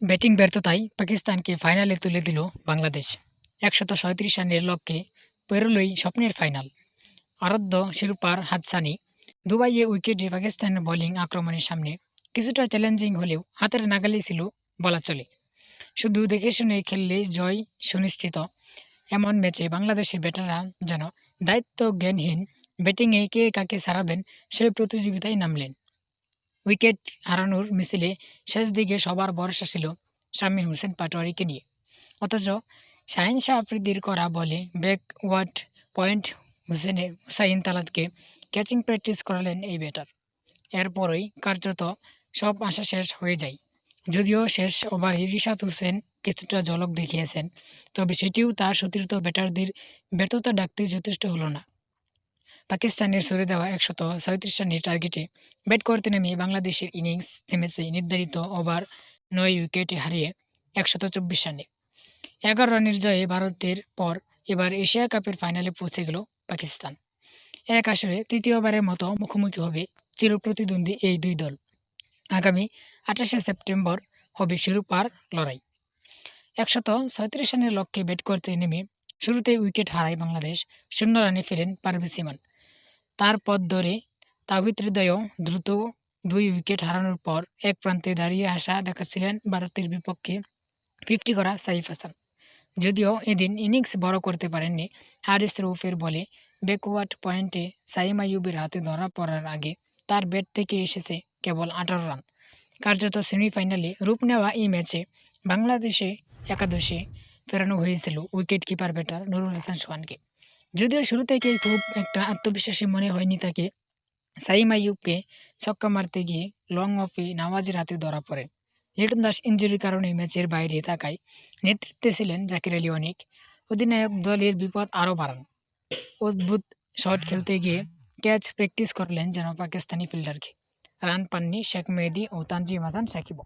Batting ব্যর্থতায় পাকিস্তানকে ফাইনালে তুলে দিল বাংলাদেশ। ১৩৭ রানের লক্ষ্যে পেরোলই স্বপ্নের ফাইনাল। আরাধ্য শিরোপার হাতছানি। দুবাইয়ে উইকেটে পাকিস্তানের বোলিং আক্রমণের সামনে কিছুটা চ্যালেঞ্জিং হলেও হাতের নাগালেই ছিল বলা চলে। শুধু দেখে শুনে খেললে জয় সুনিশ্চিত এমন ম্যাচে বাংলাদেশের ব্যাটাররা যেন দায়িত্ব জ্ঞানহীন ব্যাটিংয়ে কে কাকে সারাবেন সেই প্রতিযোগিতায় নামলেন। উইকেট হারানোর মিছিলে শেষ দিকে সবার ভরসা ছিল শামীম হোসেন পাটোয়ারিকে নিয়ে। অথচ শাহীন শাহ আফ্রিদির করা বলে ব্যাকওয়ার্ড পয়েন্ট হুসাইন তালাতকে ক্যাচিং প্র্যাকটিস করালেন এই ব্যাটার। এরপরই কার্যত সব আশা শেষ হয়ে যায়। যদিও শেষ ওভারে রিশাদ হোসেন কিছুটা ঝলক দেখিয়েছেন, তবে সেটিও তার সতীর্থ ব্যাটারদের ব্যর্থতা ডাকতে যথেষ্ট হলো না। পাকিস্তানের ছুড়ে দেওয়া ১৩৭ রানের টার্গেটে ব্যাট করতে নেমে বাংলাদেশের ইনিংস থেমেছে নির্ধারিত ওভার ৯ উইকেটে হারিয়ে ১২৪ রানে। ১১ রানের জয়ে ভারতের পর এবার এশিয়া কাপের ফাইনালে পৌঁছে গেল পাকিস্তান। এক আসরে তৃতীয়বারের মতো মুখোমুখি হবে চিরপ্রতিদ্বন্দ্বী এই দুই দল। আগামী ২৮শে সেপ্টেম্বর হবে শিরোপার লড়াই। ১৩৭ রানের লক্ষ্যে ব্যাট করতে নেমে শুরুতেই উইকেট হারায় বাংলাদেশ। ০ রানে ফেলেন পারভেজ ইমন। তার পথ ধরে তাওহিদ হৃদয়ও দ্রুত ২ উইকেট হারানোর পর এক প্রান্তে দাঁড়িয়ে আশা দেখাচ্ছিলেন ভারতের বিপক্ষে ৫০ করা সাইফ হাসান। যদিও এদিন ইনিংস বড় করতে পারেননি হারিস রউফের বলে ব্যাকওয়ার্ড পয়েন্টে সাইম আইয়ুবের হাতে ধরা পড়ার আগে তার ব্যাট থেকে এসেছে কেবল ১৮ রান। কার্যত সেমিফাইনালে রূপ নেওয়া এই ম্যাচে বাংলাদেশে একাদশে ফেরানো হয়েছিল wicket keeper batter Nurul Hasan সোহানকে। যদিও শুরু থেকেই খুব একটা আত্মবিশ্বাসী মনে হয়নি তাকে। সাইম আইয়ুবকে ছক্কা মারতে গিয়ে লং অফে নওয়াজের হাতে ধরা পড়েন। লিটন দাস ইনজুরির কারণে ম্যাচের বাইরে থাকায় নেতৃত্বে ছিলেন জাকির আলী অনিক। অধিনায়ক দলের বিপদ আরও বাড়ান। অদ্ভুত শট খেলতে গিয়ে ক্যাচ প্র্যাকটিস করলেন যেন পাকিস্তানি ফিল্ডারকে। রান পাননি শেখ মেহেদী ও তানজিম হাসান সাকিবও।